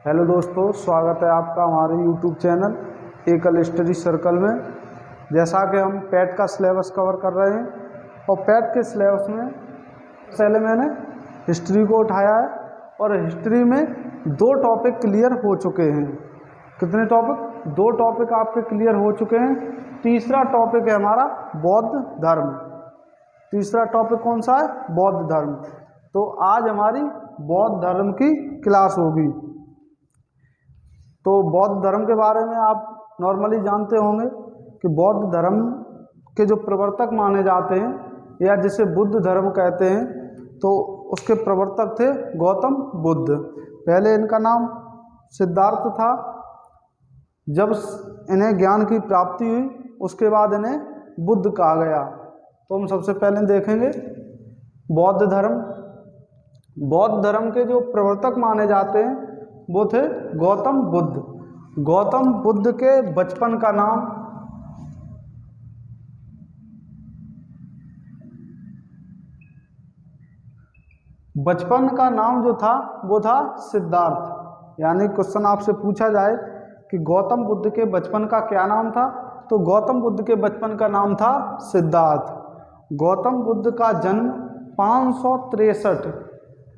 Hello दोस्तों, स्वागत है आपका हमारे यूट्यूब चैनल एकल स्टडी सर्कल में। जैसा कि हम पैट का सिलेबस कवर कर रहे हैं और पैट के सिलेबस में पहले मैंने हिस्ट्री को उठाया है और हिस्ट्री में 2 टॉपिक क्लियर हो चुके हैं। कितने टॉपिक? 2 टॉपिक आपके क्लियर हो चुके हैं। तीसरा टॉपिक है हमारा बौद्ध धर्म। तीसरा टॉपिक कौन सा है? बौद्ध धर्म। तो आज हमारी बौद्ध धर्म की क्लास होगी। तो बौद्ध धर्म के बारे में आप नॉर्मली जानते होंगे कि बौद्ध धर्म के जो प्रवर्तक माने जाते हैं या जिसे बुद्ध धर्म कहते हैं, तो उसके प्रवर्तक थे गौतम बुद्ध। पहले इनका नाम सिद्धार्थ था। जब इन्हें ज्ञान की प्राप्ति हुई उसके बाद इन्हें बुद्ध कहा गया। तो हम सबसे पहले देखेंगे बौद्ध धर्म। बौद्ध धर्म के जो प्रवर्तक माने जाते हैं वो थे गौतम बुद्ध। गौतम बुद्ध के बचपन का नाम जो था वो था सिद्धार्थ। यानी क्वेश्चन आपसे पूछा जाए कि गौतम बुद्ध के बचपन का क्या नाम था, तो गौतम बुद्ध के बचपन का नाम था सिद्धार्थ। गौतम बुद्ध का जन्म 563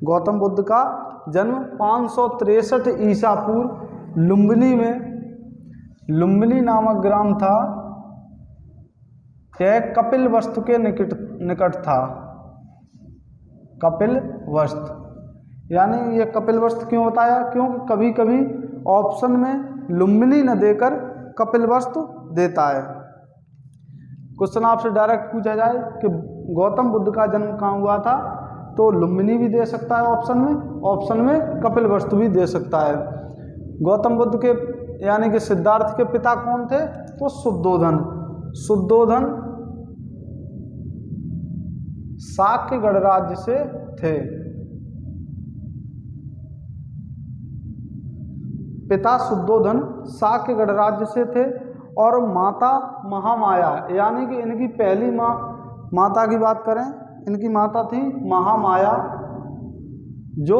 गौतम बुद्ध का जन्म 563 ईसा पूर्व लुम्बिनी में, लुम्बिनी नामक ग्राम था। यह कपिलवस्तु के निकट था। कपिलवस्तु यानी ये कपिलवस्तु क्यों बताया? क्योंकि कभी कभी ऑप्शन में लुम्बिनी न देकर कपिलवस्तु देता है। क्वेश्चन आपसे डायरेक्ट पूछा जाए कि गौतम बुद्ध का जन्म कहाँ हुआ था, तो लुम्बिनी भी दे सकता है ऑप्शन में कपिलवस्तु भी दे सकता है। गौतम बुद्ध के यानी कि सिद्धार्थ के पिता कौन थे? तो शुद्धोधन। शुद्धोधन शाक्य गणराज्य से थे। पिता शुद्धोधन शाक्य गणराज्य से थे और माता महामाया, यानी कि इनकी पहली माता की बात करें, इनकी माता थी महामाया, जो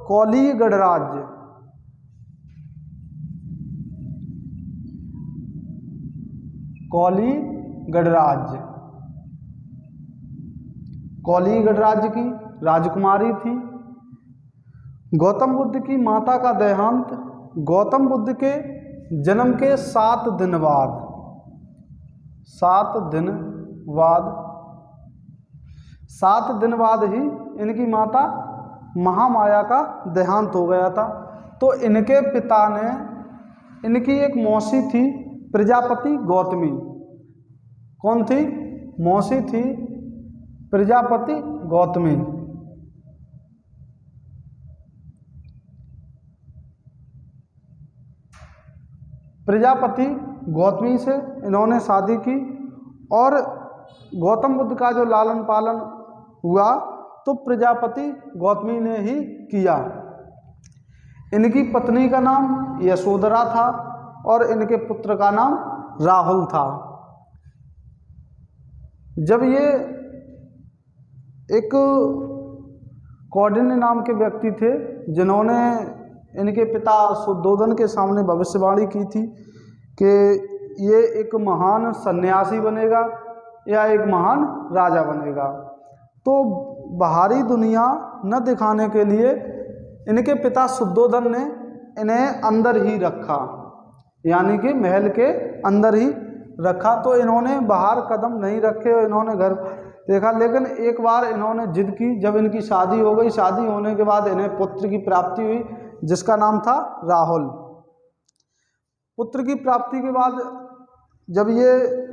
कौलीय गणराज्य कौलीय गणराज्य की राजकुमारी थी। गौतम बुद्ध की माता का देहांत गौतम बुद्ध के जन्म के 7 दिन बाद ही इनकी माता महामाया का देहांत हो गया था। तो इनके पिता ने, इनकी एक मौसी थी प्रजापति गौतमी। कौन थी? मौसी थी प्रजापति गौतमी। प्रजापति गौतमी से इन्होंने शादी की और गौतम बुद्ध का जो लालन पालन हुआ तो प्रजापति गौतमी ने ही किया। इनकी पत्नी का नाम यशोधरा था और इनके पुत्र का नाम राहुल था। जब ये एक कौंडिन्य नाम के व्यक्ति थे जिन्होंने इनके पिता शुद्धोधन के सामने भविष्यवाणी की थी कि ये एक महान सन्यासी बनेगा या एक महान राजा बनेगा, तो बाहरी दुनिया न दिखाने के लिए इनके पिता शुद्धोधन ने इन्हें अंदर ही रखा, यानी कि महल के अंदर ही रखा। तो इन्होंने बाहर कदम नहीं रखे और इन्होंने घर देखा। लेकिन एक बार इन्होंने जिद की, जब इनकी शादी हो गई, शादी होने के बाद इन्हें पुत्र की प्राप्ति हुई जिसका नाम था राहुल। पुत्र की प्राप्ति के बाद जब ये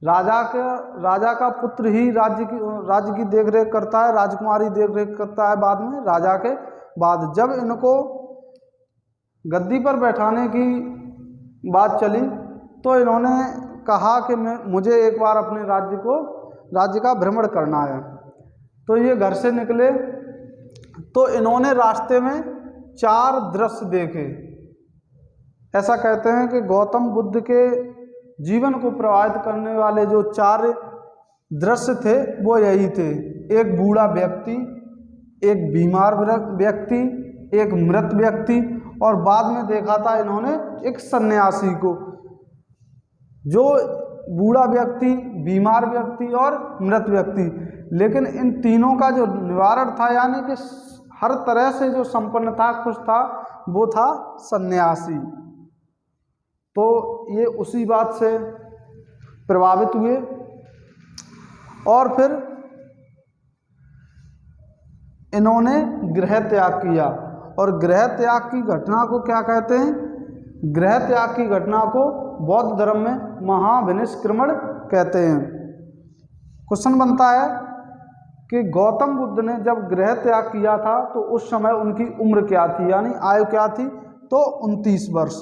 राजा का पुत्र ही राज्य की देखरेख करता है, राजकुमारी देखरेख करता है बाद में, राजा के बाद जब इनको गद्दी पर बैठाने की बात चली तो इन्होंने कहा कि मुझे एक बार अपने राज्य का भ्रमण करना है। तो ये घर से निकले तो इन्होंने रास्ते में 4 दृश्य देखे। ऐसा कहते हैं कि गौतम बुद्ध के जीवन को प्रभावित करने वाले जो 4 दृश्य थे वो यही थे। एक बूढ़ा व्यक्ति, एक बीमार व्यक्ति, एक मृत व्यक्ति, और बाद में देखा था इन्होंने एक सन्यासी को। जो बूढ़ा व्यक्ति, बीमार व्यक्ति और मृत व्यक्ति, लेकिन इन तीनों का जो निवारण था, यानी कि हर तरह से जो संपन्न था, खुश था, वो था सन्यासी। तो ये उसी बात से प्रभावित हुए और फिर इन्होंने गृह त्याग किया। और गृह त्याग की घटना को क्या कहते हैं? गृह त्याग की घटना को बौद्ध धर्म में महाविनिष्क्रमण कहते हैं। क्वेश्चन बनता है कि गौतम बुद्ध ने जब गृह त्याग किया था तो उस समय उनकी उम्र क्या थी, यानी आयु क्या थी? तो 29 वर्ष।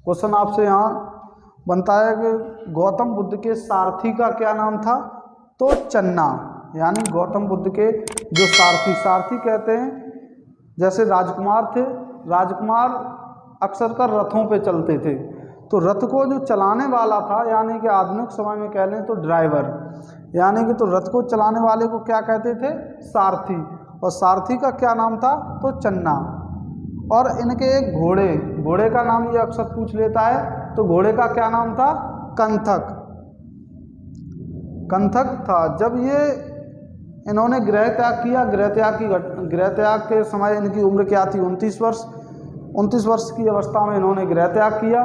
क्वेश्चन आपसे यहाँ बनता है कि गौतम बुद्ध के सारथी का क्या नाम था? तो चन्ना, यानी गौतम बुद्ध के जो सारथी कहते हैं, जैसे राजकुमार थे, राजकुमार अक्सर कर रथों पे चलते थे, तो रथ को जो चलाने वाला था, यानी कि आधुनिक समय में कह लें तो ड्राइवर, यानी कि तो रथ को चलाने वाले को क्या कहते थे? सारथी। और सारथी का क्या नाम था? तो चन्ना। और इनके एक घोड़े का नाम ये अक्सर पूछ लेता है, तो घोड़े का क्या नाम था? कंथक था। जब ये इन्होंने गृह त्याग किया, गृह त्याग के समय इनकी उम्र क्या थी? 29 वर्ष। 29 वर्ष की अवस्था में इन्होंने गृह त्याग किया।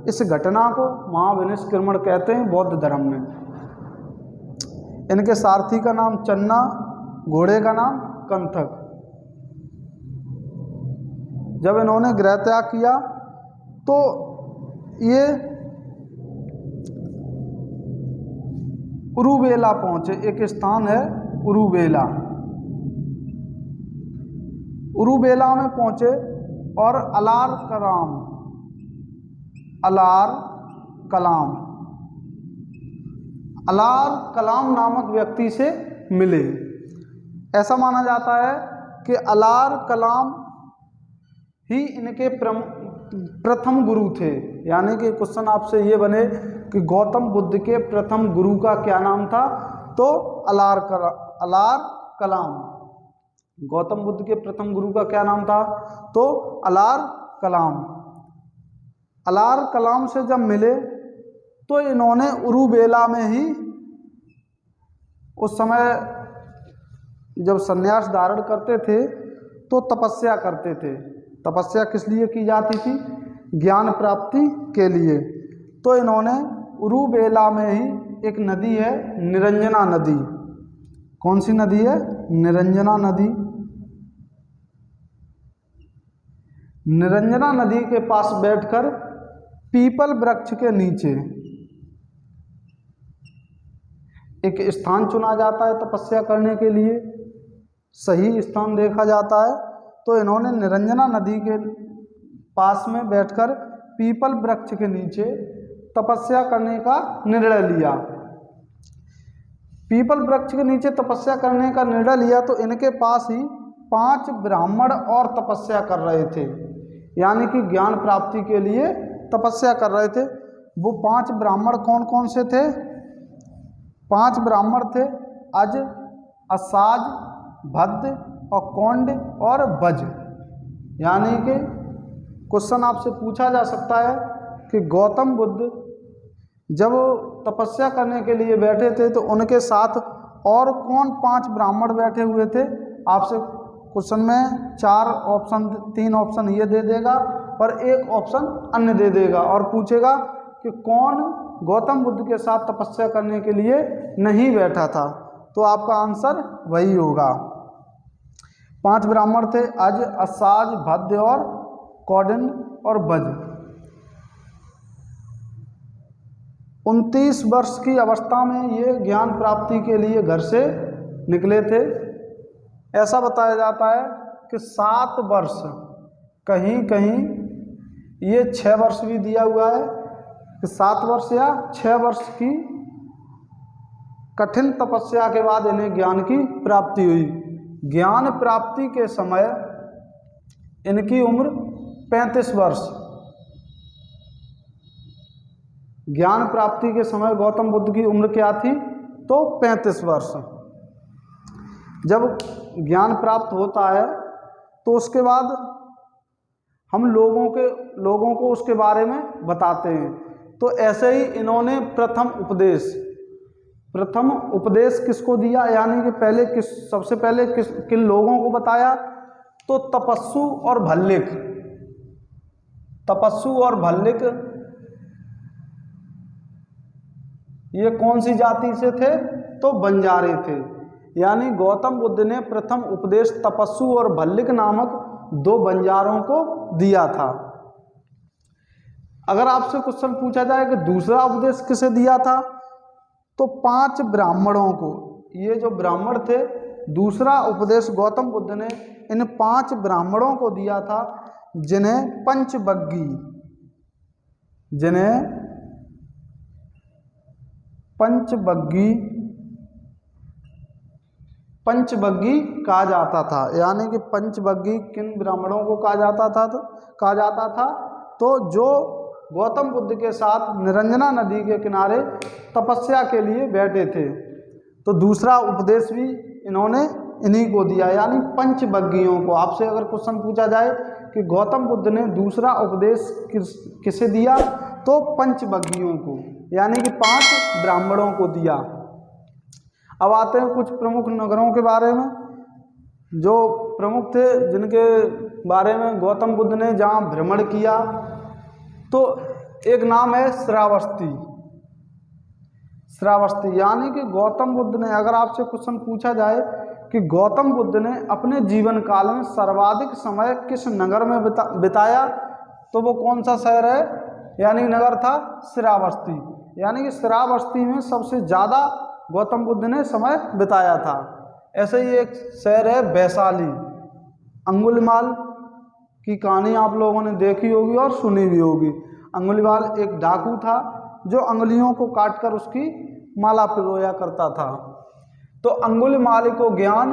इस घटना को महाविनिष्क्रमण कहते हैं बौद्ध धर्म में। इनके सारथी का नाम चन्ना, घोड़े का नाम कंथक। जब इन्होंने गृह त्याग किया तो ये उरुवेला पहुंचे। एक स्थान है उरुवेला। उरुवेला में पहुंचे और अलार कलाम नामक व्यक्ति से मिले। ऐसा माना जाता है कि अलार कलाम ही इनके प्रथम गुरु थे। यानी कि क्वेश्चन आपसे ये बने कि गौतम बुद्ध के प्रथम गुरु का क्या नाम था? तो अलार कलाम। गौतम बुद्ध के प्रथम गुरु का क्या नाम था? तो अलार कलाम से जब मिले तो इन्होंने उरुवेला में ही, उस समय जब संन्यास धारण करते थे तो तपस्या करते थे। तपस्या किस लिए की जाती थी? ज्ञान प्राप्ति के लिए। तो इन्होंने उरुवेला में ही एक नदी है निरंजना नदी। कौन सी नदी है? निरंजना नदी। निरंजना नदी के पास बैठकर पीपल वृक्ष के नीचे एक स्थान चुना जाता है तपस्या करने के लिए, सही स्थान देखा जाता है। तो इन्होंने निरंजना नदी के पास में बैठकर पीपल वृक्ष के नीचे तपस्या करने का निर्णय लिया। पीपल वृक्ष के नीचे तपस्या करने का निर्णय लिया तो इनके पास ही 5 ब्राह्मण और तपस्या कर रहे थे, यानी कि ज्ञान प्राप्ति के लिए तपस्या कर रहे थे। वो 5 ब्राह्मण कौन कौन से थे? 5 ब्राह्मण थे अज, असाज, भद्द और कौंड और बज। यानी कि क्वेश्चन आपसे पूछा जा सकता है कि गौतम बुद्ध जब तपस्या करने के लिए बैठे थे तो उनके साथ और कौन 5 ब्राह्मण बैठे हुए थे? आपसे क्वेश्चन में 3 ऑप्शन ये दे देगा और 1 ऑप्शन अन्य दे देगा और पूछेगा कि कौन गौतम बुद्ध के साथ तपस्या करने के लिए नहीं बैठा था। तो आपका आंसर वही होगा। 5 ब्राह्मण थे अज, असाज, भद्द और कौंडिन्य और बज। 29 वर्ष की अवस्था में ये ज्ञान प्राप्ति के लिए घर से निकले थे। ऐसा बताया जाता है कि 7 वर्ष, कहीं कहीं ये 6 वर्ष भी दिया हुआ है कि 7 वर्ष या 6 वर्ष की कठिन तपस्या के बाद इन्हें ज्ञान की प्राप्ति हुई। ज्ञान प्राप्ति के समय इनकी उम्र 35 वर्ष। ज्ञान प्राप्ति के समय गौतम बुद्ध की उम्र क्या थी? तो 35 वर्ष। जब ज्ञान प्राप्त होता है तो उसके बाद हम लोगों को उसके बारे में बताते हैं। तो ऐसे ही इन्होंने प्रथम उपदेश किसको दिया, यानी कि सबसे पहले किन लोगों को बताया, तो तपस्सु और भल्लिक ये कौन सी जाति से थे, तो बंजारे थे। यानी गौतम बुद्ध ने प्रथम उपदेश तपस्सु और भल्लिक नामक 2 बंजारों को दिया था। अगर आपसे क्वेश्चन पूछा जाए कि दूसरा उपदेश किसे दिया था, तो 5 ब्राह्मणों को। ये जो ब्राह्मण थे, दूसरा उपदेश गौतम बुद्ध ने इन 5 ब्राह्मणों को दिया था, जिन्हें पंचबग्गी कहा जाता था। यानी कि पंचबग्गी किन ब्राह्मणों को कहा जाता था, तो जो गौतम बुद्ध के साथ निरंजना नदी के किनारे तपस्या के लिए बैठे थे। तो दूसरा उपदेश भी इन्होंने इन्हीं को दिया, यानी पंचबग्गियों को। आपसे अगर क्वेश्चन पूछा जाए कि गौतम बुद्ध ने दूसरा उपदेश किसे दिया, तो पंचबग्गियों को, यानी कि 5 ब्राह्मणों को दिया। अब आते हैं कुछ प्रमुख नगरों के बारे में, जो प्रमुख थे, जिनके बारे में गौतम बुद्ध ने जहाँ भ्रमण किया। तो एक नाम है श्रावस्ती, यानी कि गौतम बुद्ध ने, अगर आपसे क्वेश्चन पूछा जाए कि गौतम बुद्ध ने अपने जीवन काल में सर्वाधिक समय किस नगर में बिताया, तो वो कौन सा शहर है, यानी नगर था श्रावस्ती। यानी कि श्रावस्ती में सबसे ज़्यादा गौतम बुद्ध ने समय बिताया था। ऐसे ही एक शहर है वैशाली। अंगुलीमाल की कहानी आप लोगों ने देखी होगी और सुनी भी होगी। अंगुलीमाल एक डाकू था जो अंगुलियों को काटकर उसकी माला पिरोया करता था। तो अंगुलीमाल को ज्ञान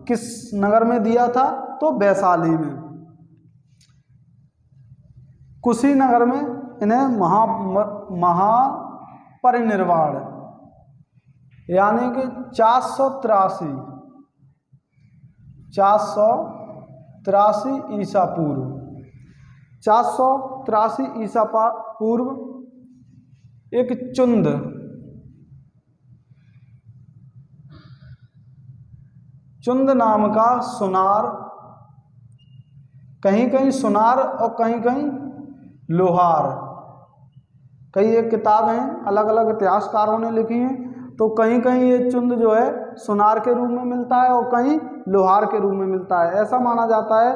किस नगर में दिया था, तो वैशाली में। कुशीनगर में इन्हें महापरिनिर्वाण, यानी कि 483 ईसा पूर्व 483 ईसा पूर्व एक चुंद नाम का सुनार, कहीं कहीं सुनार और कहीं कहीं लोहार, कई एक किताब हैं अलग अलग इतिहासकारों ने लिखी हैं। तो कहीं कहीं ये चुंद जो है सुनार के रूप में मिलता है और कहीं लोहार के रूप में मिलता है। ऐसा माना जाता है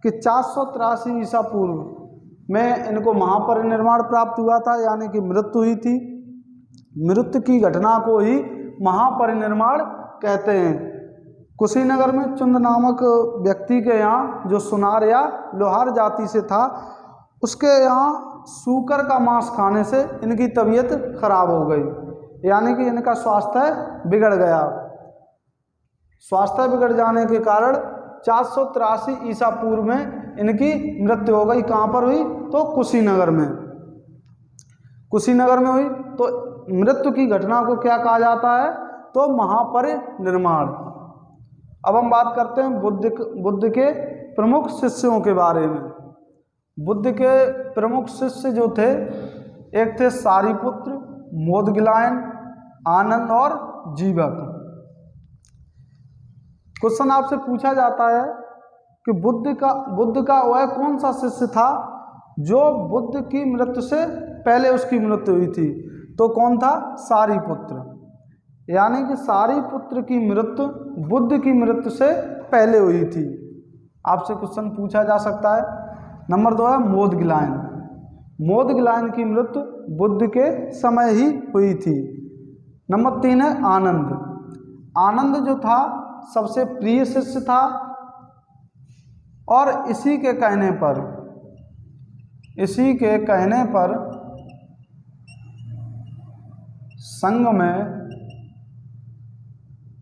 कि 483 ईसा पूर्व में इनको महापरिनिर्वाण प्राप्त हुआ था, यानी कि मृत्यु हुई थी। मृत्यु की घटना को ही महापरिनिर्वाण कहते हैं। कुशीनगर में चुंद नामक व्यक्ति के यहाँ, जो सुनार या लोहार जाति से था, उसके यहाँ सूकर का मांस खाने से इनकी तबीयत खराब हो गई, यानी कि इनका स्वास्थ्य बिगड़ गया। स्वास्थ्य बिगड़ जाने के कारण 483 ईसा पूर्व में इनकी मृत्यु हो गई। कहाँ पर हुई, तो कुशीनगर में हुई। तो मृत्यु की घटना को क्या कहा जाता है, तो महापरिनिर्वाण। अब हम बात करते हैं बुद्ध के प्रमुख शिष्यों के बारे में। बुद्ध के प्रमुख शिष्य जो थे, एक थे सारिपुत्र, मोदगिलायन, आनंद और जीवक। क्वेश्चन आपसे पूछा जाता है कि बुद्ध का वह कौन सा शिष्य था जो बुद्ध की मृत्यु से पहले उसकी मृत्यु हुई थी, तो कौन था, सारिपुत्र। यानी कि सारिपुत्र की मृत्यु बुद्ध की मृत्यु से पहले हुई थी। आपसे क्वेश्चन पूछा जा सकता है। नंबर 2 है मोदगिलायन। मोदगिलायन की मृत्यु बुद्ध के समय ही हुई थी। नंबर 3 है आनंद। आनंद जो था सबसे प्रिय शिष्य था और इसी के कहने पर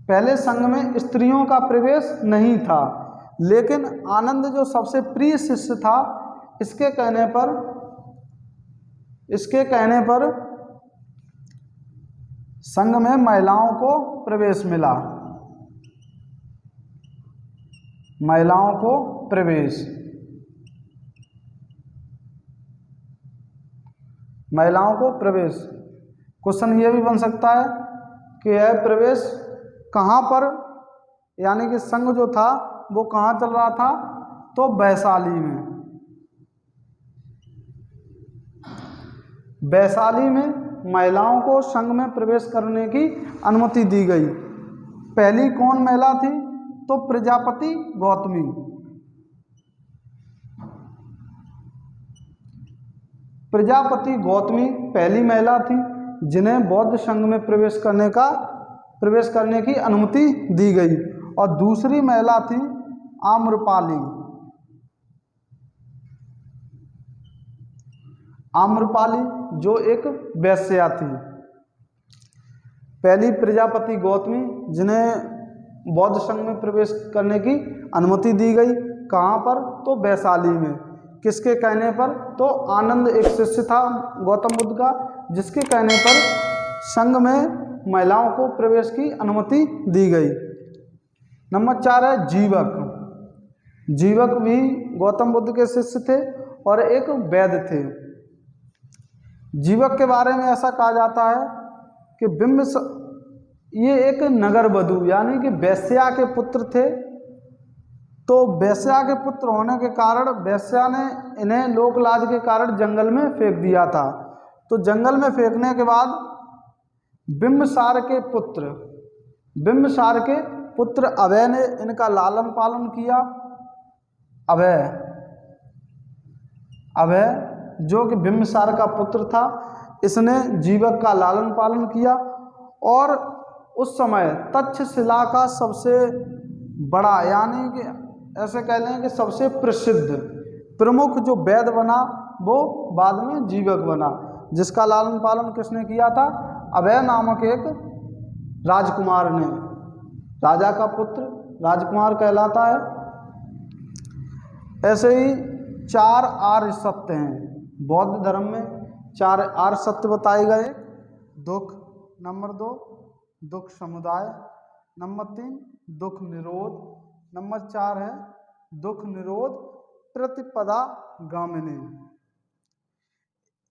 पहले संघ में स्त्रियों का प्रवेश नहीं था, लेकिन आनंद जो सबसे प्रिय शिष्य था, इसके कहने पर संघ में महिलाओं को प्रवेश मिला। महिलाओं को प्रवेश, महिलाओं को प्रवेश। क्वेश्चन ये भी बन सकता है कि यह प्रवेश कहाँ पर, यानी कि संघ जो था वो कहाँ चल रहा था, तो वैशाली में। वैशाली में महिलाओं को संघ में प्रवेश करने की अनुमति दी गई। पहली कौन महिला थी, तो प्रजापति गौतमी। प्रजापति गौतमी पहली महिला थी जिन्हें बौद्ध संघ में प्रवेश करने की अनुमति दी गई। और दूसरी महिला थी आम्रपाली। आम्रपाली जो एक वैश्या थी। पहली प्रजापति गौतमी जिन्हें बौद्ध संघ में प्रवेश करने की अनुमति दी गई, कहाँ पर, तो वैशाली में। किसके कहने पर, तो आनंद एक शिष्य था गौतम बुद्ध का, जिसके कहने पर संघ में महिलाओं को प्रवेश की अनुमति दी गई। नंबर 4 है जीवक। जीवक भी गौतम बुद्ध के शिष्य थे और एक वैद्य थे। जीवक के बारे में ऐसा कहा जाता है कि ये एक नगर वधू यानी कि वेश्या के पुत्र थे। तो वेश्या के पुत्र होने के कारण वेश्या ने इन्हें लोकलाज के कारण जंगल में फेंक दिया था। तो जंगल में फेंकने के बाद बिंबिसार के पुत्र अभय ने इनका लालन पालन किया। अभय जो कि बिंबिसार का पुत्र था, इसने जीवक का लालन पालन किया। और उस समय तक्षशिला का सबसे बड़ा, यानी कि ऐसे कह लें कि सबसे प्रसिद्ध प्रमुख जो वैद्य बना वो बाद में जीवक बना, जिसका लालन पालन किसने किया था, अभय नामक एक राजकुमार ने। राजा का पुत्र राजकुमार कहलाता है। ऐसे ही 4 आर्य सत्य हैं बौद्ध धर्म में। 4 आर्य सत्य बताए गए। दुख, नंबर 2 दुख समुदाय, नंबर 3 दुख निरोध, नंबर 4 है दुख निरोध प्रतिपदा गामिनी।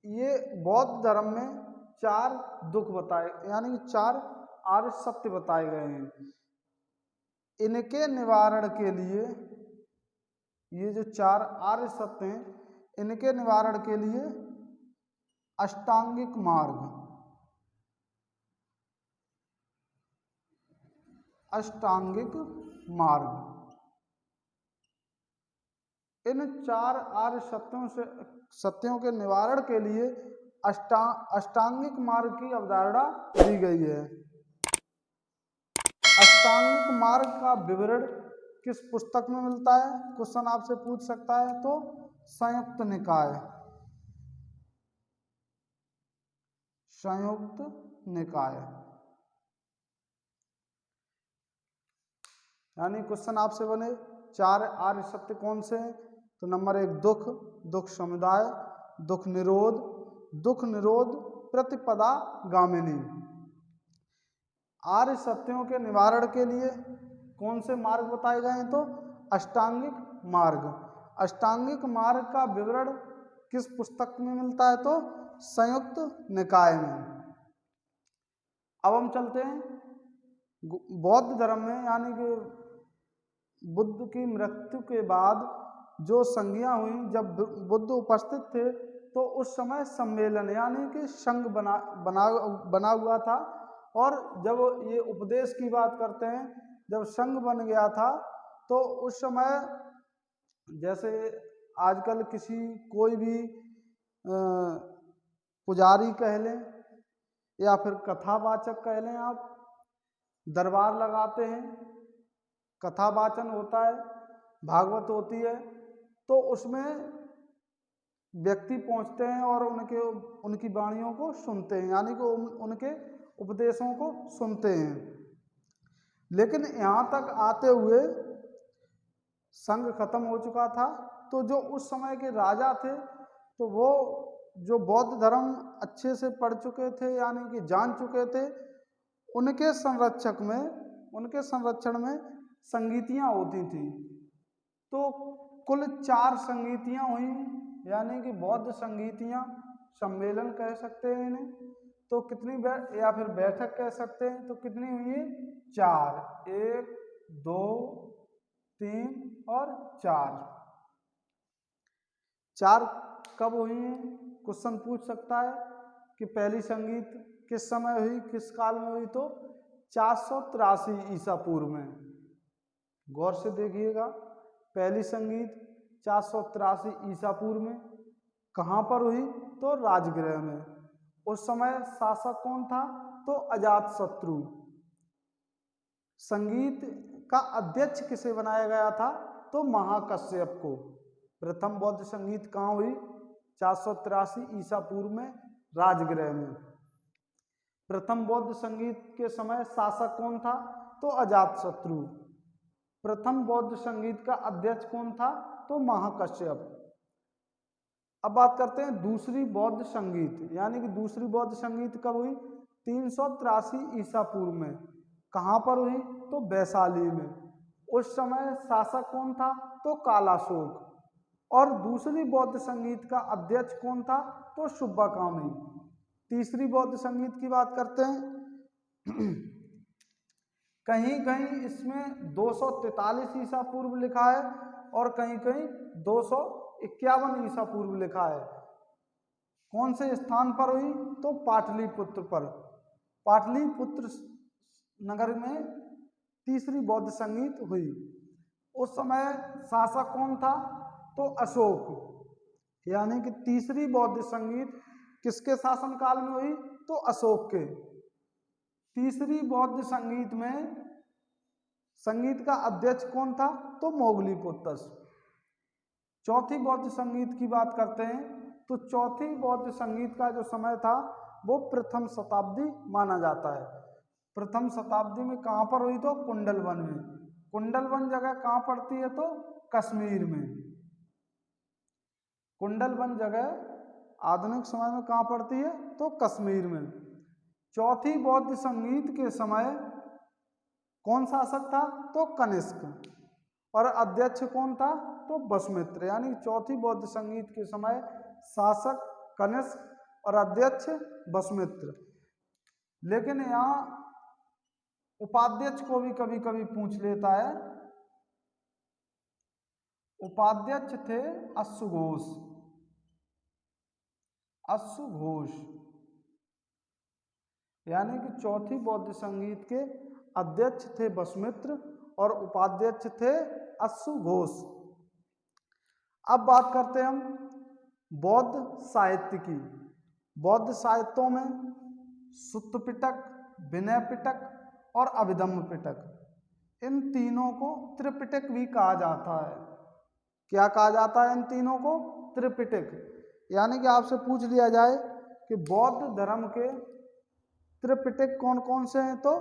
ये बौद्ध धर्म में 4 दुख बताए, यानी कि 4 आर्य सत्य बताए गए हैं। इनके निवारण के लिए, ये जो 4 आर्य सत्य हैं, इनके निवारण के लिए अष्टांगिक मार्ग, इन 4 आर्य सत्यों के निवारण के लिए अष्टांगिक मार्ग की अवधारणा दी गई है। अष्टांगिक मार्ग का विवरण किस पुस्तक में मिलता है, क्वेश्चन आपसे पूछ सकता है, तो संयुक्त निकाय। यानी क्वेश्चन आपसे बने 4 आर्य सत्य कौन से हैं, तो नंबर 1 दुख समुदाय, दुख निरोध प्रतिपदा गामिनी। आर्य सत्यों के निवारण के लिए कौन से मार्ग बताए गए हैं, तो अष्टांगिक मार्ग। अष्टांगिक मार्ग का विवरण किस पुस्तक में मिलता है, तो संयुक्त निकाय में। अब हम चलते हैं बौद्ध धर्म में, यानी कि बुद्ध की मृत्यु के बाद जो संज्ञा हुई, जब बुद्ध उपस्थित थे तो उस समय सम्मेलन यानी कि संघ बना हुआ था। और जब ये उपदेश की बात करते हैं, जब संघ बन गया था तो उस समय जैसे आजकल कोई भी पुजारी कह लें या फिर कथावाचक कह लें, आप दरबार लगाते हैं, कथावाचन होता है, भागवत होती है, तो उसमें व्यक्ति पहुंचते हैं और उनकी वाणियों को सुनते हैं, यानी कि उनके उपदेशों को सुनते हैं। लेकिन यहाँ तक आते हुए संघ खत्म हो चुका था। तो जो उस समय के राजा थे, तो वो जो बौद्ध धर्म अच्छे से पढ़ चुके थे, यानी कि जान चुके थे, उनके संरक्षण में संगीतियाँ होती थी। तो कुल 4 संगीतियाँ हुई, यानी कि बौद्ध संगीतियाँ सम्मेलन कह सकते हैं इन्हें। तो कितनी या फिर बैठक कह सकते हैं, तो कितनी हुई है? 4, 1 2 3 और 4। 4 कब हुई हैं? क्वेश्चन पूछ सकता है कि पहली संगीत किस समय हुई, किस काल में हुई? तो 483 ईसा पूर्व में। गौर से देखिएगा, पहली संगीत 483 ईसा पूर्व में। कहाँ पर हुई? तो राजगृह में। उस समय शासक कौन था? तो अजातशत्रु। संगीत का अध्यक्ष किसे बनाया गया था? तो महाकश्यप को। प्रथम बौद्ध संगीत कहाँ हुई? 483 ईसा पूर्व में, राजगृह में। प्रथम बौद्ध संगीत के समय शासक कौन था? तो अजातशत्रु। प्रथम बौद्ध संगीत का अध्यक्ष कौन था? तो महाकश्यप। अब बात करते हैं दूसरी बौद्ध संगीत, यानी कि दूसरी बौद्ध संगीत कब हुई? 383 ईसा पूर्व में। कहाँ पर हुई? तो वैशाली में। उस समय शासक कौन था? तो कालाशोक। और दूसरी बौद्ध संगीत का अध्यक्ष कौन था? तो शुभकामी। तीसरी बौद्ध संगीत की बात करते हैं। कहीं कहीं इसमें 243 ईसा पूर्व लिखा है और कहीं कहीं 251 ईसा पूर्व लिखा है। कौन से स्थान पर हुई? तो पाटलिपुत्र पर। पाटलिपुत्र नगर में तीसरी बौद्ध संगीत हुई। उस समय शासक कौन था? तो अशोक। यानी कि तीसरी बौद्ध संगीत किसके शासन काल में हुई? तो अशोक के। तीसरी बौद्ध संगीत में संगीत का अध्यक्ष कौन था? तो मोगलीपुत्र। चौथी बौद्ध संगीत की बात करते हैं, तो चौथी बौद्ध संगीत का जो समय था वो प्रथम शताब्दी माना जाता है। प्रथम शताब्दी में कहाँ पर हुई? तो कुंडलवन में। कुंडलवन जगह कहाँ पड़ती है? तो कश्मीर में। कुंडलवन जगह आधुनिक समय में कहाँ पड़ती है? तो कश्मीर में। चौथी बौद्ध संगीत के समय कौन शासक था? तो कनिष्क। और अध्यक्ष कौन था? तो वसुमित्र। यानी चौथी बौद्ध संगीत के समय शासक कनिष्क और अध्यक्ष वसुमित्र। लेकिन यहाँ उपाध्यक्ष को भी कभी कभी पूछ लेता है। उपाध्यक्ष थे अश्वघोष। अश्वघोष यानी कि चौथी बौद्ध संगीत के अध्यक्ष थे वसुमित्र और उपाध्यक्ष थे अश्वघोष। अब बात करते हैं हम बौद्ध साहित्य की। बौद्ध साहित्यों में सुत्त पिटक, विनय पिटक और अभिधम्म पिटक, इन तीनों को त्रिपिटक भी कहा जाता है। क्या कहा जाता है इन तीनों को? त्रिपिटक। यानी कि आपसे पूछ लिया जाए कि बौद्ध धर्म के त्रिपिटक कौन कौन से हैं, तो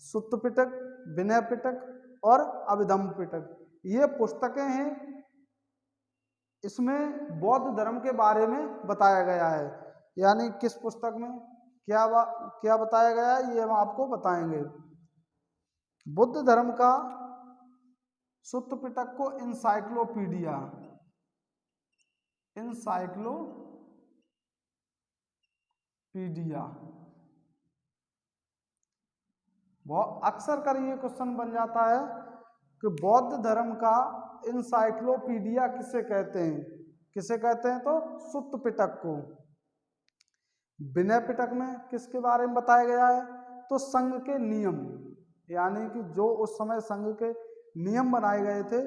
सुत्त पिटक, विनय पिटक और अभिधम्म पिटक। ये पुस्तकें हैं, इसमें बौद्ध धर्म के बारे में बताया गया है। यानी किस पुस्तक में क्या बताया गया है, ये हम आपको बताएंगे। बुद्ध धर्म का सुत्त पिटक को इंसाइक्लोपीडिया बहुत अक्सर कर ये क्वेश्चन बन जाता है कि बौद्ध धर्म का इंसाइक्लोपीडिया किसे कहते हैं? किसे कहते हैं? तो सुत्त पिटक को। विनय पिटक में किसके बारे में बताया गया है? तो संघ के नियम, यानी कि जो उस समय संघ के नियम बनाए गए थे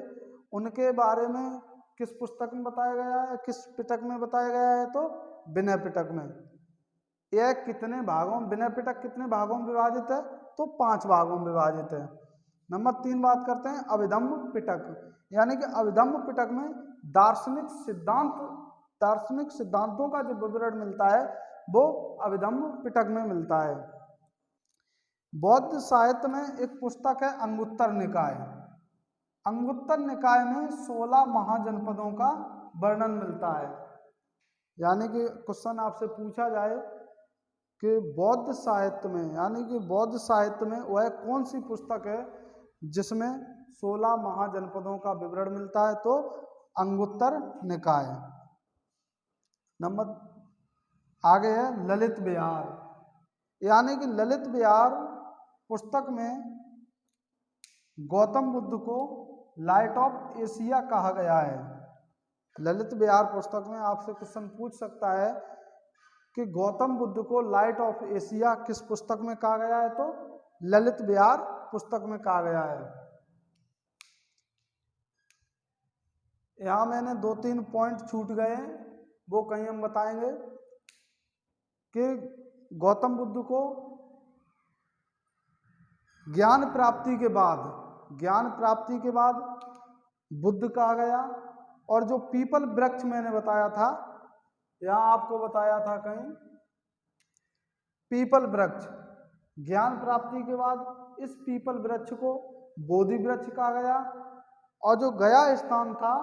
उनके बारे में किस पुस्तक में बताया गया है, किस पिटक में बताया गया है? तो विनय पिटक में। यह कितने भागों, विनय पिटक कितने भागों में विभाजित है? तो 5 भागों में विभाजित है। नंबर 3 बात करते हैं अभिधम्म पिटक। यानी कि अभिधम्म पिटक में दार्शनिक सिद्धांतों का जो विवरण मिलता है वो अभिधम्म पिटक में मिलता है। बौद्ध साहित्य में एक पुस्तक है अंगुत्तर निकाय। अंगुत्तर निकाय में 16 महाजनपदों का वर्णन मिलता है। यानी कि क्वेश्चन आपसे पूछा जाए कि बौद्ध साहित्य में, यानी कि बौद्ध साहित्य में वह कौन सी पुस्तक है जिसमें 16 महाजनपदों का विवरण मिलता है, तो अंगुत्तर निकाय। नंबर आगे है ललित विहार, यानी कि ललित विहार पुस्तक में गौतम बुद्ध को लाइट ऑफ एशिया कहा गया है। ललित विहार पुस्तक में आपसे क्वेश्चन पूछ सकता है कि गौतम बुद्ध को लाइट ऑफ एशिया किस पुस्तक में कहा गया है, तो ललित विहार पुस्तक में कहा गया है। यहाँ मैंने 2-3 पॉइंट छूट गए हैं, वो कहीं हम बताएंगे कि गौतम बुद्ध को ज्ञान प्राप्ति के बाद बुद्ध कहा गया। और जो पीपल वृक्ष मैंने बताया था, यहाँ आपको बताया था कहीं, पीपल वृक्ष, ज्ञान प्राप्ति के बाद इस पीपल वृक्ष को बोधि वृक्ष कहा गया। और जो गया स्थान था,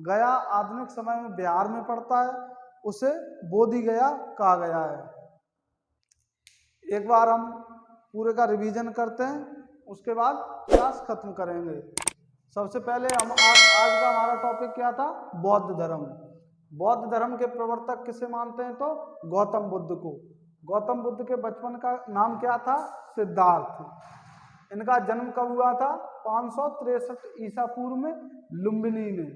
गया आधुनिक समय में बिहार में पड़ता है, उसे बोधि गया कहा गया है। एक बार हम पूरे का रिवीजन करते हैं, उसके बाद क्लास खत्म करेंगे। सबसे पहले हम आज का हमारा टॉपिक क्या था, बौद्ध धर्म। बौद्ध धर्म के प्रवर्तक किसे मानते हैं, तो गौतम बुद्ध को। गौतम बुद्ध के बचपन का नाम क्या था, सिद्धार्थ। इनका जन्म कब हुआ था, 563 ईसा पूर्व में लुम्बिनी में।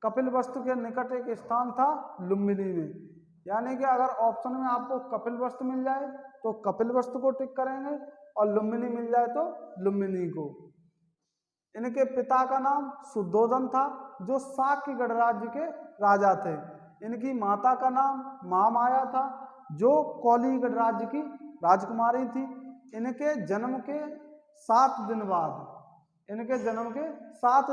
कपिलवस्तु के निकट एक स्थान था लुम्बिनी में। यानी कि अगर ऑप्शन में आपको कपिलवस्तु मिल जाए तो कपिलवस्तु को टिक करेंगे, और लुम्बिनी मिल जाए तो लुम्बिनी को। इनके पिता का नाम शुद्धोधन था, जो शाक्य गणराज्य के राजा थे। इनकी माता का नाम महामाया था, जो कौली गणराज्य की राजकुमारी थी। इनके जन्म के 7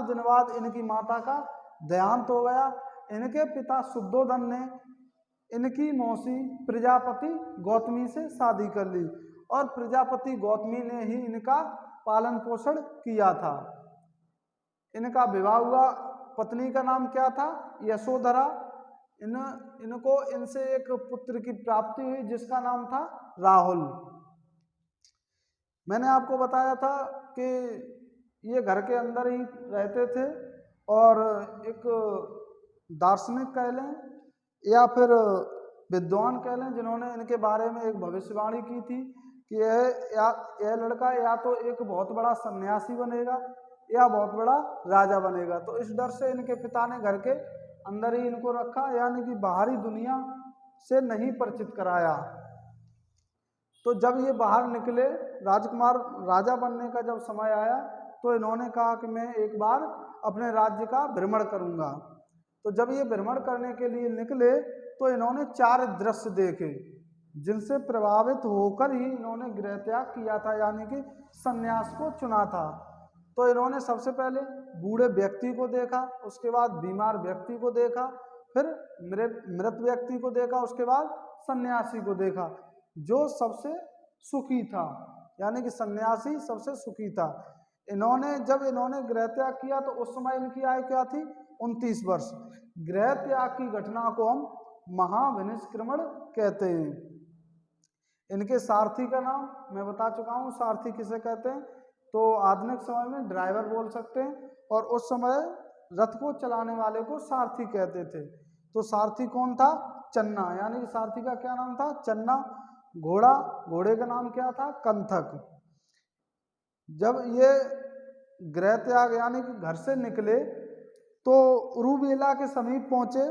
दिन बाद इनकी माता का देहांत हो गया। इनके पिता शुद्धोधन ने इनकी मौसी प्रजापति गौतमी से शादी कर ली, और प्रजापति गौतमी ने ही इनका पालन पोषण किया था। इनका विवाह हुआ, पत्नी का नाम क्या था, यशोधरा। इनको इनसे एक पुत्र की प्राप्ति हुई, जिसका नाम था राहुल। मैंने आपको बताया था कि ये घर के अंदर ही रहते थे, और एक दार्शनिक कह लें या फिर विद्वान कह लें, जिन्होंने इनके बारे में एक भविष्यवाणी की थी कि यह लड़का या तो एक बहुत बड़ा सन्यासी बनेगा या बहुत बड़ा राजा बनेगा। तो इस डर से इनके पिता ने घर के अंदर ही इनको रखा, यानी कि बाहरी दुनिया से नहीं परिचित कराया। तो जब ये बाहर निकले, राजकुमार राजा बनने का जब समय आया, तो इन्होंने कहा कि मैं एक बार अपने राज्य का भ्रमण करूंगा। तो जब ये भ्रमण करने के लिए निकले, तो इन्होंने 4 दृश्य देखे, जिनसे प्रभावित होकर ही इन्होंने गृह त्याग किया था, यानी कि संन्यास को चुना था। तो इन्होंने सबसे पहले बूढ़े व्यक्ति को देखा, उसके बाद बीमार व्यक्ति को देखा, फिर मृत व्यक्ति को देखा, उसके बाद सन्यासी को देखा, जो सबसे सुखी था, यानी कि सन्यासी सबसे सुखी था। जब इन्होंने गृह त्याग किया, तो उस समय इनकी आयु क्या थी, 29 वर्ष। गृह त्याग की घटना को हम महाविनिष्क्रमण कहते हैं। इनके सारथी का नाम मैं बता चुका हूँ, सारथी किसे कहते हैं, तो आधुनिक समय में ड्राइवर बोल सकते हैं, और उस समय रथ को चलाने वाले को सारथी कहते थे। तो सारथी कौन था, चन्ना, यानी कि सारथी का क्या नाम था, चन्ना। घोड़े का नाम क्या था, कंथक। जब ये गृह त्याग यानी कि घर से निकले, तो रूबेला के समीप पहुंचे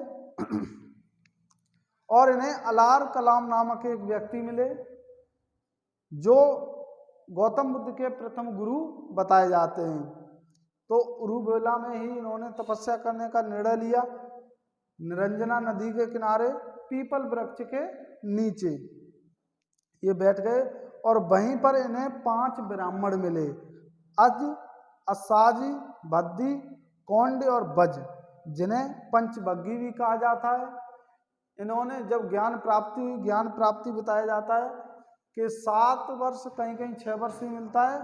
और इन्हें अलार कलाम नामक एक व्यक्ति मिले, जो गौतम बुद्ध के प्रथम गुरु बताए जाते हैं। तो रूबेला में ही इन्होंने तपस्या करने का निर्णय लिया। निरंजना नदी के किनारे पीपल वृक्ष के नीचे ये बैठ गए, और वहीं पर इन्हें 5 ब्राह्मण मिले, अज, असाजी, भद्दी, कौंड और बज, जिन्हें पंचबग्गी भी कहा जाता है। इन्होंने जब ज्ञान प्राप्ति बताया जाता है कि 7 वर्ष, कहीं कहीं 6 वर्ष ही मिलता है,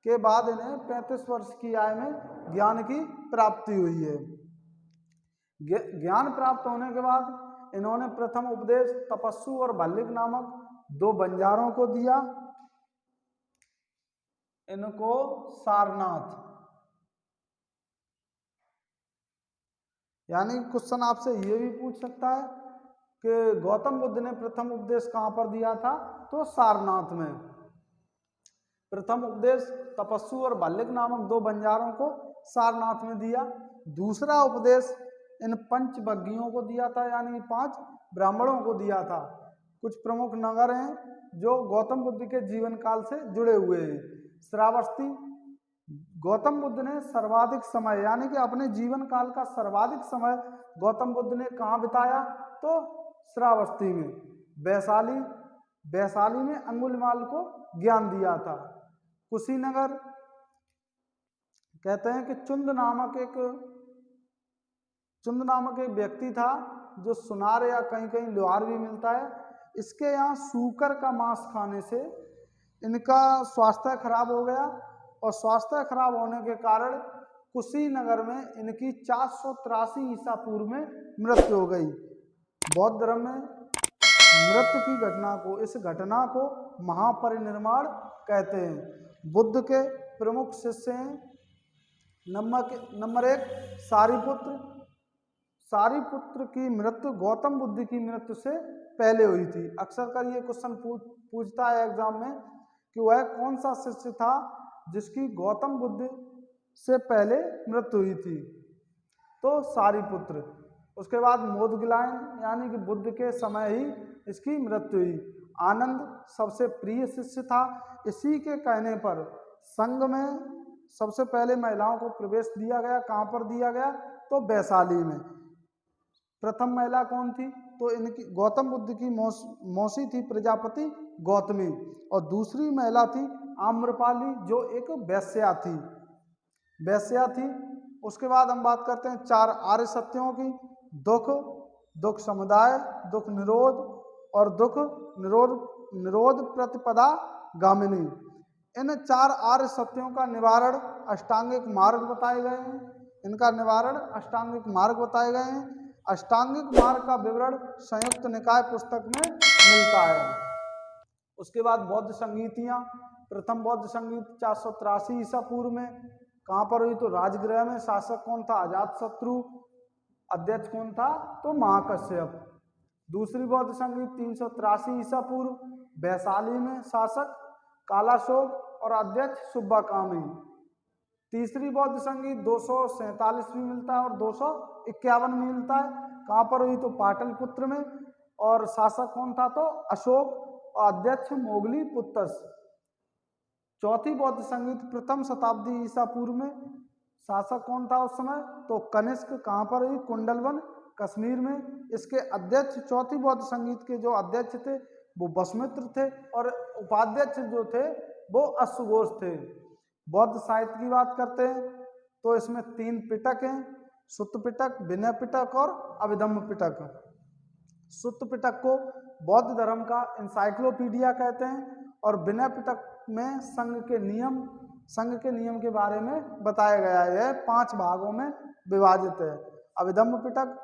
के बाद इन्हें 35 वर्ष की आयु में ज्ञान की प्राप्ति हुई है। ज्ञान प्राप्त होने के बाद इन्होंने प्रथम उपदेश तपस्सु और भल्लिक नामक 2 बंजारों को दिया। इनको सारनाथ, यानी क्वेश्चन आपसे ये भी पूछ सकता है कि गौतम बुद्ध ने प्रथम उपदेश कहाँ पर दिया था, तो सारनाथ में। प्रथम उपदेश तपस्सु और बाल्यक नामक 2 बंजारों को सारनाथ में दिया। दूसरा उपदेश इन पंचवग्गियों को दिया था, यानी 5 ब्राह्मणों को दिया था। कुछ प्रमुख नगर हैं जो गौतम बुद्ध के जीवन काल से जुड़े हुए हैं। श्रावस्ती, गौतम बुद्ध ने सर्वाधिक समय, यानी कि अपने जीवन काल का सर्वाधिक समय गौतम बुद्ध ने कहाँ बिताया, तो श्रावस्ती में। वैशाली, वैशाली में अंगुलीमाल को ज्ञान दिया था। कुशीनगर, कहते हैं कि चुंद नामक एक व्यक्ति था जो सुनार या कहीं कहीं लोहार भी मिलता है, इसके यहाँ सूकर का मांस खाने से इनका स्वास्थ्य खराब हो गया और स्वास्थ्य खराब होने के कारण कुशीनगर में इनकी 483 ईसा पूर्व में मृत्यु हो गई। बौद्ध धर्म में मृत्यु की घटना को, इस घटना को महापरिनिर्वाण कहते हैं। बुद्ध के प्रमुख शिष्य हैं नंबर 1 सारिपुत्र। सारिपुत्र की मृत्यु गौतम बुद्ध की मृत्यु से पहले हुई थी। अक्सर कर ये क्वेश्चन पूछता है एग्जाम में कि वह कौन सा शिष्य था जिसकी गौतम बुद्ध से पहले मृत्यु हुई थी, तो सारिपुत्र। उसके बाद मोदगिलायन, यानी कि बुद्ध के समय ही इसकी मृत्यु हुई। आनंद सबसे प्रिय शिष्य था। इसी के कहने पर संघ में सबसे पहले महिलाओं को प्रवेश दिया गया। कहाँ पर दिया गया, तो वैशाली में। प्रथम महिला कौन थी, तो इनकी गौतम बुद्ध की मौसी थी प्रजापति गौतमी, और दूसरी महिला थी आम्रपाली जो एक वैश्या थी। उसके बाद हम बात करते हैं 4 आर्य सत्यों की। दुख समुदाय, दुख निरोध और दुख निरोध प्रतिपदा गामिनी। इन 4 आर्य सत्यों का निवारण अष्टांगिक मार्ग बताए गए हैं। इनका निवारण अष्टांगिक मार्ग बताए गए हैं। अष्टांगिक मार्ग का विवरण संयुक्त निकाय पुस्तक में मिलता है। उसके बाद बौद्ध संगीतियाँ। प्रथम बौद्ध संगीत 483 ईसा पूर्व में कहाँ पर हुई, तो राजगृह में। शासक कौन था, अजातशत्रु। अध्यक्ष कौन था, तो महाकश्यप। दूसरी बौद्ध संगीत 383 ईसा पूर्व वैशाली में। शासक कालाशोक और अध्यक्ष सुब्बाकामी। तीसरी बौद्ध संगीत 247 में मिलता है और 251 में मिलता है। कहाँ पर हुई, तो पाटलिपुत्र में। और शासक कौन था, तो अशोक और अध्यक्ष मोगली पुत्रस। चौथी बौद्ध संगीत प्रथम शताब्दी ईसा पूर्व में। शासक कौन था उस समय, तो कनिष्क। कहाँ पर हुई, कुंडलवन कश्मीर में। इसके अध्यक्ष, चौथी बौद्ध संगीत के जो अध्यक्ष थे वो वसुमित्र थे और उपाध्यक्ष जो थे वो अश्वघोष थे। बौद्ध साहित्य की बात करते हैं तो इसमें 3 पिटक हैं, सुत्त पिटक, विनय पिटक और अभिधम्म पिटक। सुत्त पिटक को बौद्ध धर्म का इंसाइक्लोपीडिया कहते हैं और विनय पिटक में संघ के नियम के बारे में बताया गया है। यह 5 भागों में विभाजित है। अभिधम्म पिटक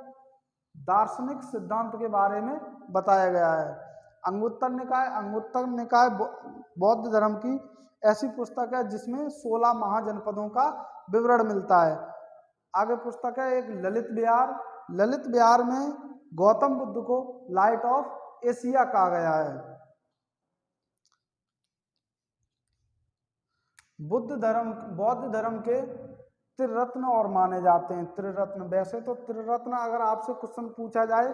दार्शनिक सिद्धांत के बारे में बताया गया है। अंगुत्तर निकाय बौद्ध धर्म की ऐसी पुस्तक है जिसमें 16 महाजनपदों का विवरण मिलता है। आगे पुस्तक है एक ललित विहार में गौतम बुद्ध को लाइट ऑफ एशिया कहा गया है। बौद्ध धर्म के त्रिरत्न और माने जाते हैं। त्रिरत्न, वैसे तो त्रिरत्न अगर आपसे क्वेश्चन पूछा जाए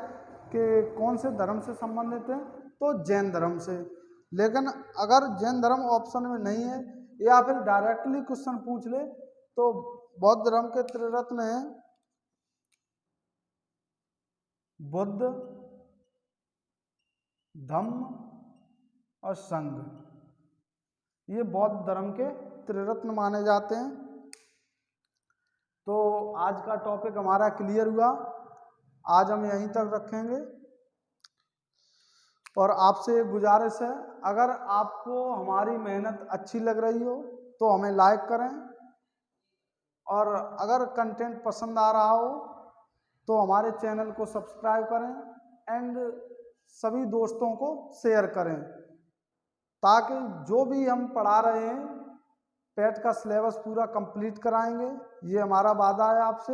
कि कौन से धर्म से संबंधित है तो जैन धर्म से, लेकिन अगर जैन धर्म ऑप्शन में नहीं है या फिर डायरेक्टली क्वेश्चन पूछ ले तो बौद्ध धर्म के त्रिरत्न हैं बुद्ध, धम्म और संघ। ये बौद्ध धर्म के त्रिरत्न माने जाते हैं। तो आज का टॉपिक हमारा क्लियर हुआ। आज हम यहीं तक रखेंगे और आपसे एक गुजारिश है, अगर आपको हमारी मेहनत अच्छी लग रही हो तो हमें लाइक करें और अगर कंटेंट पसंद आ रहा हो तो हमारे चैनल को सब्सक्राइब करें एंड सभी दोस्तों को शेयर करें, ताकि जो भी हम पढ़ा रहे हैं पेट का सिलेबस पूरा कंप्लीट कराएंगे, ये हमारा वादा है आपसे।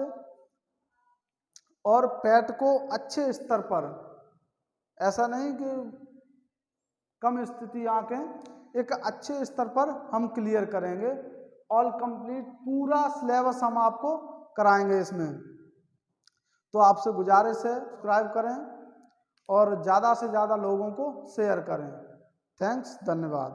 और पैट को अच्छे स्तर पर, ऐसा नहीं कि कम स्थिति आंकें, एक अच्छे स्तर पर हम क्लियर करेंगे। ऑल कंप्लीट पूरा सिलेबस हम आपको कराएंगे इसमें। तो आपसे गुजारिश है सब्सक्राइब करें और ज़्यादा से ज़्यादा लोगों को शेयर करें। थैंक्स, धन्यवाद।